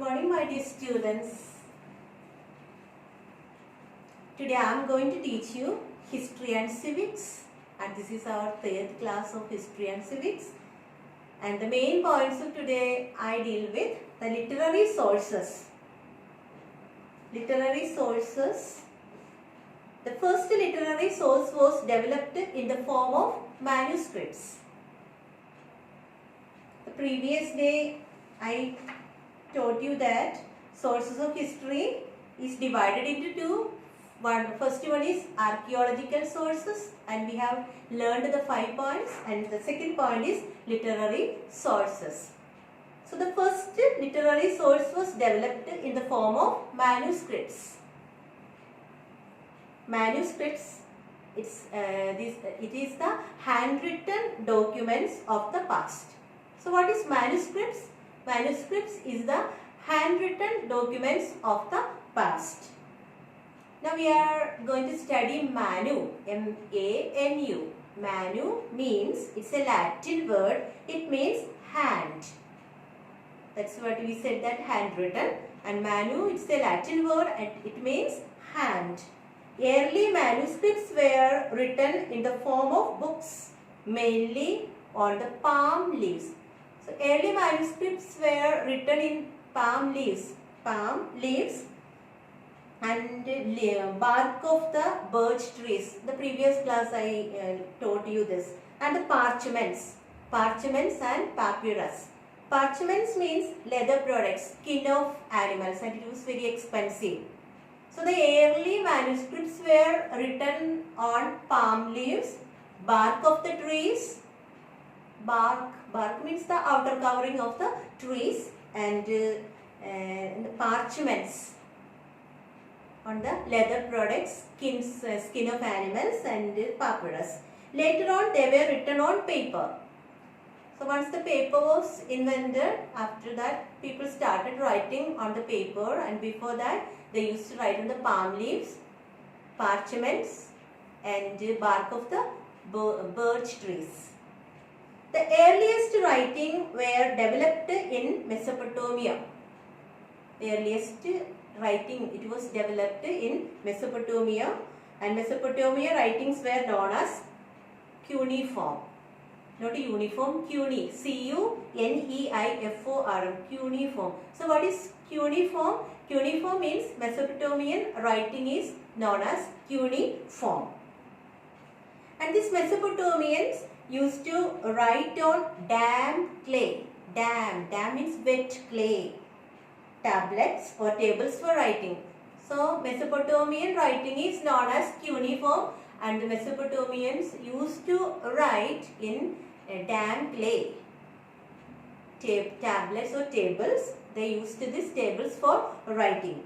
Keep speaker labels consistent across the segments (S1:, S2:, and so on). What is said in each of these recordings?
S1: morning, my dear students. Today I am going to teach you history and civics, and this is our third class of history and civics. And the main points of today I deal with the literary sources. Literary sources. The first literary source was developed in the form of manuscripts. The previous day I taught you that sources of history is divided into two. First one is archaeological sources, and we have learned the 5 points, and the second point is literary sources. So the first literary source was developed in the form of manuscripts. Manuscripts, it is the handwritten documents of the past. So what is manuscripts? Manuscripts is the handwritten documents of the past. Now we are going to study Manu, M-A-N-U. Manu means, it's a Latin word, it means hand. That's what we said, that handwritten. And Manu, it's a Latin word and it means hand. Early manuscripts were written in the form of books, mainly on the palm leaves. So early manuscripts were written in palm leaves and bark of the birch trees. The previous class I taught you this. And the parchments and papyrus. Parchments means leather products, skin of animals, and it was very expensive. So the early manuscripts were written on palm leaves, bark of the trees. Bark means the outer covering of the trees, and parchments on the leather products, skin of animals, and papyrus. Later on they were written on paper. So once the paper was invented, after that people started writing on the paper, and before that they used to write on the palm leaves, parchments, and bark of the birch trees. The earliest writing were developed in Mesopotamia. The earliest writing, it was developed in Mesopotamia, and Mesopotamia writings were known as cuneiform. Not uniform, cuneiform, C-U-N-E-I-F-O-R-M, cuneiform. So what is cuneiform? Cuneiform means Mesopotamian writing is known as cuneiform. And these Mesopotamians used to write on damp clay. Damp means wet clay. Tablets or tables for writing. So Mesopotamian writing is known as cuneiform, and the Mesopotamians used to write in damp clay. Tablets or tables, they used these tables for writing.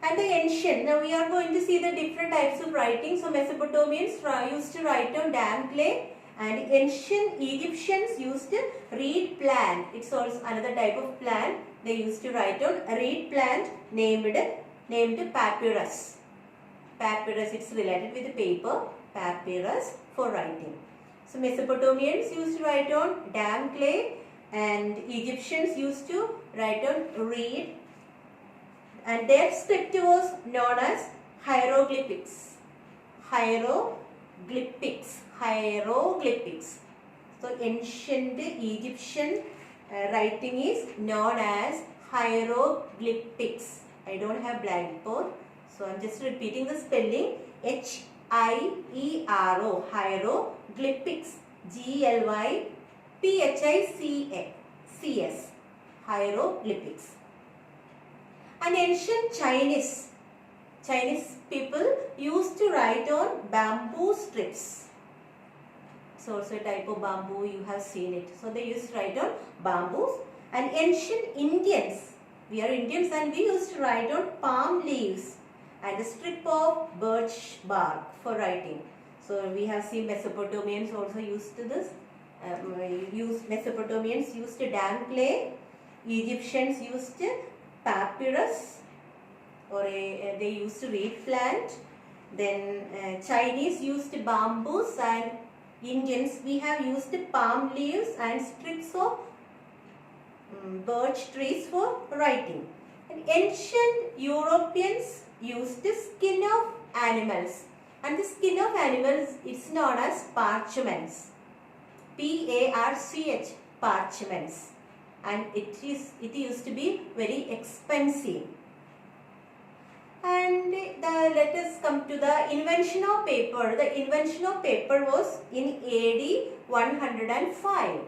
S1: And the ancient, now we are going to see the different types of writing. So Mesopotamians used to write on damp clay, and ancient Egyptians used to reed plant. It's also another type of plant. They used to write on a reed plant named papyrus. Papyrus, it's related with the paper. Papyrus for writing. So Mesopotamians used to write on damp clay, and Egyptians used to write on reed, and their script was known as hieroglyphics. Hieroglyphics. So ancient Egyptian writing is known as hieroglyphics. I don't have blackboard, so I am just repeating the spelling. H-I-E-R-O, hieroglyphics. G-L-Y-P-H-I-C-S, hieroglyphics. And ancient Chinese people used to write on bamboo strips. It's also a type of bamboo, you have seen it. So they used to write on bamboos. And ancient Indians, we are Indians, and we used to write on palm leaves and a strip of birch bark for writing. So we have seen Mesopotamians also used to this. Mesopotamians used damp clay. Egyptians used papyrus, or they used reed plant. Then Chinese used bamboos, and Indians, we have used palm leaves and strips of birch trees for writing. And ancient Europeans used the skin of animals, and the skin of animals is known as parchments. P-A-R-C-H, parchments, and it used to be very expensive. And let us come to the invention of paper. The invention of paper was in AD 105.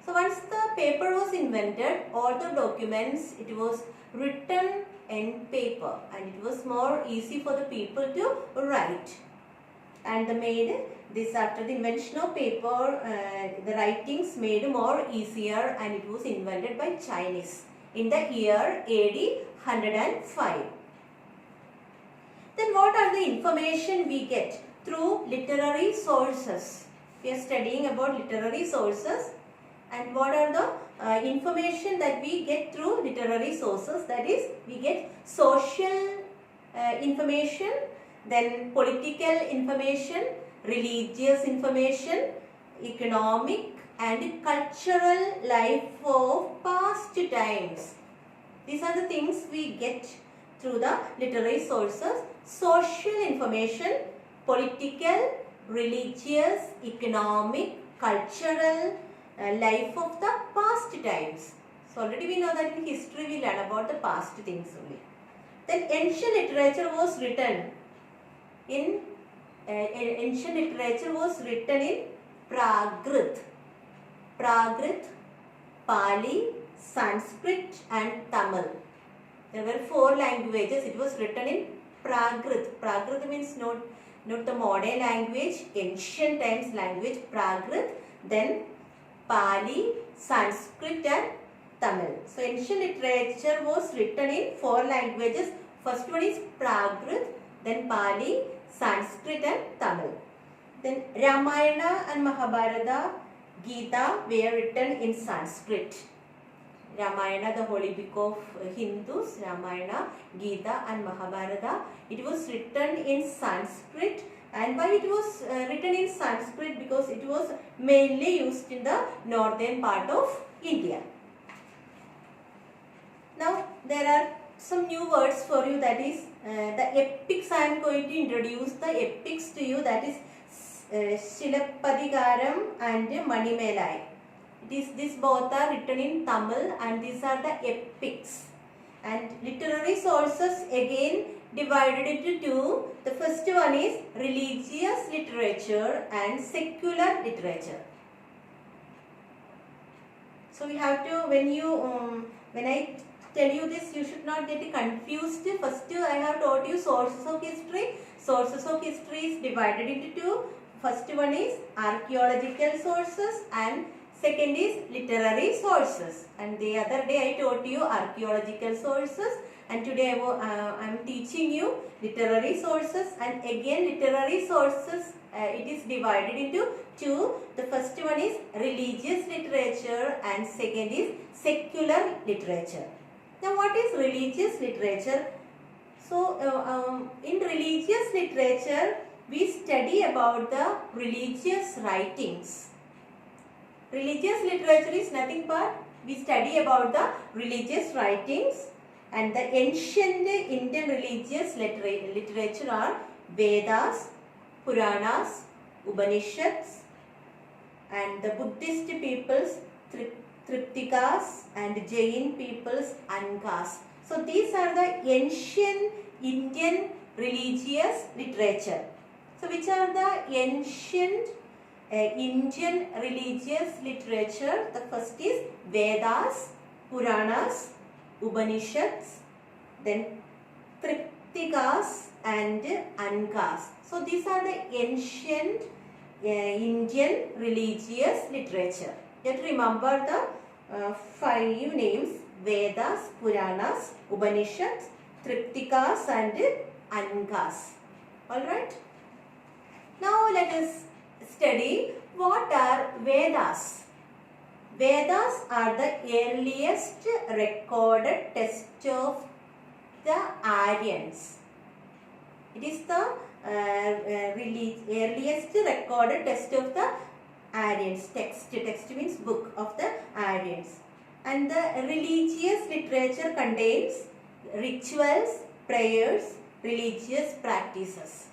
S1: So once the paper was invented, all the documents, it was written in paper, and it was more easy for the people to write. And after the invention of paper, the writings made more easier, and it was invented by Chinese in the year AD 105. Then what are the information we get through literary sources? We are studying about literary sources, and what are the information that we get through literary sources? That is, we get social information, then political information, religious information, economic and cultural life of past times. These are the things we get through the literary sources. Social information, political, religious, economic, cultural life of the past times. So already we know that in history we learn about the past things only. Then ancient literature was written in Prakrit. Prakrit, Pali, Sanskrit and Tamil. There were 4 languages. It was written in Prakrit. Prakrit means not the modern language, ancient times language, Prakrit, then Pali, Sanskrit and Tamil. So ancient literature was written in 4 languages. First one is Prakrit, then Pali, Sanskrit and Tamil. Then Ramayana and Mahabharata, Gita were written in Sanskrit. Ramayana, the holy book of Hindus, Ramayana, Gita and Mahabharata, it was written in Sanskrit. And why it was written in Sanskrit? Because it was mainly used in the northern part of India. Now there are some new words for you, that is the epics. I am going to introduce the epics to you, that is Silappatikaram and Manimelai. These both are written in Tamil, and these are the epics. And literary sources again divided into 2. The first one is religious literature and secular literature. So we have to, when I tell you this, you should not get confused. First I have taught you sources of history. Sources of history is divided into 2. First one is archaeological sources and second is literary sources. And the other day I taught you archaeological sources, and today I am teaching you literary sources. And again literary sources, it is divided into 2. The first one is religious literature and second is secular literature. Now what is religious literature? So in religious literature we study about the religious writings. Religious literature is nothing but we study about the religious writings, and the ancient Indian religious literature are Vedas, Puranas, Upanishads, and the Buddhist people's Triptikas and Jain people's Ankas. So these are the ancient Indian religious literature. So which are the ancient Indian religious literature? The first is Vedas, Puranas, Upanishads, then Triptikas and Ankas. So these are the ancient Indian religious literature. You have to remember the 5 names: Vedas, Puranas, Upanishads, Triptikas and Ankas. Alright. Now let us study what are Vedas. Vedas are the earliest recorded text of the Aryans. It is the earliest recorded text of the Aryans. Text means book of the Aryans. And the religious literature contains rituals, prayers, religious practices.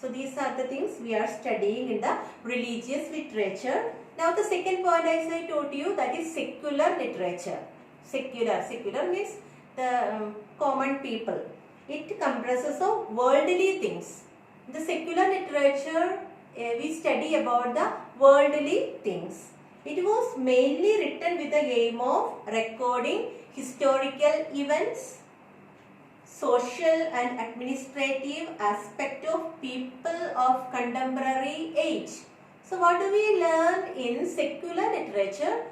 S1: So these are the things we are studying in the religious literature. Now the second point, as I told you, that is secular literature. Secular means the common people. It comprises of worldly things. In the secular literature, we study about the worldly things. It was mainly written with the aim of recording historical events, social and administrative aspect of people of contemporary age. So what do we learn in secular literature?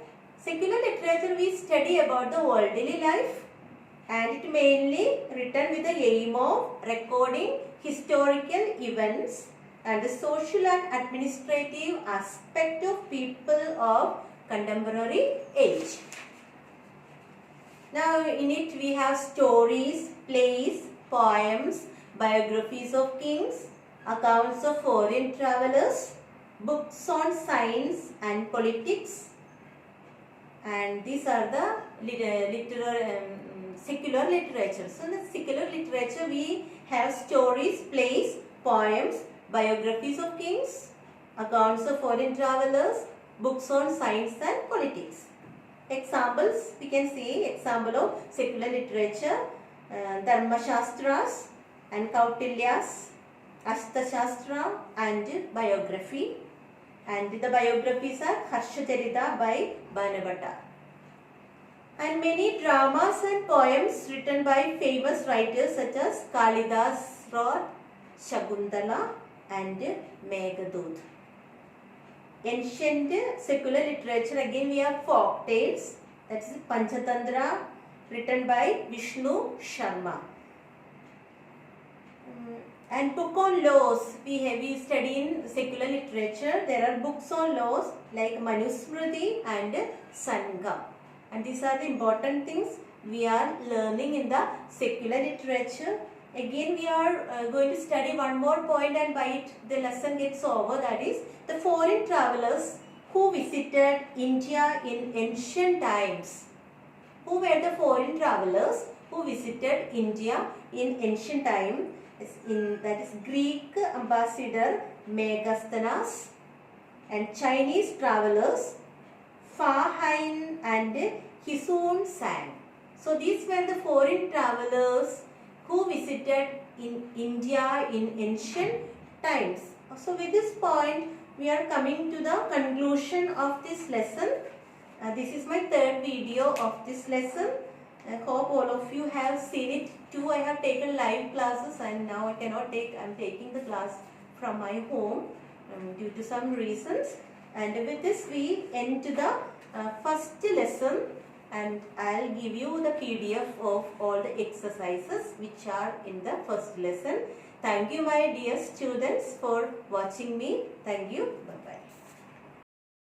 S1: Secular literature, we study about the worldly life, and it mainly written with the aim of recording historical events and the social and administrative aspect of people of contemporary age. Now in it we have stories, plays, poems, biographies of kings, accounts of foreign travelers, books on science and politics, and these are the secular literature. So in the secular literature we have stories, plays, poems, biographies of kings, accounts of foreign travelers, books on science and politics. Examples, we can see example of secular literature, Dharma Shastras and Kautilya's Asthashastra and biography, and the biographies are Harshacharita by Banabhatta. And many dramas and poems written by famous writers such as Kalidas wrote Shakuntala and Meghadoot. Ancient secular literature, again we have folk tales, that is Panchatantra, written by Vishnu Sharma. And book on laws, we study in secular literature. There are books on laws like Manusmriti and Sangam. And these are the important things we are learning in the secular literature. Again we are going to study one more point, and by it the lesson gets over, that is the foreign travelers who visited India in ancient times. Who were the foreign travelers who visited India in ancient time? That is Greek ambassador Megasthenes and Chinese travelers Fa Hien and Hisun Sang. So these were the foreign travelers who visited in India in ancient times. So with this point we are coming to the conclusion of this lesson. This is my third video of this lesson. I hope all of you have seen it too. I have taken live classes, and now I cannot take, I am taking the class from my home due to some reasons. And with this we end to the first lesson, and I will give you the PDF of all the exercises which are in the first lesson. Thank you my dear students for watching me. Thank you. Bye bye.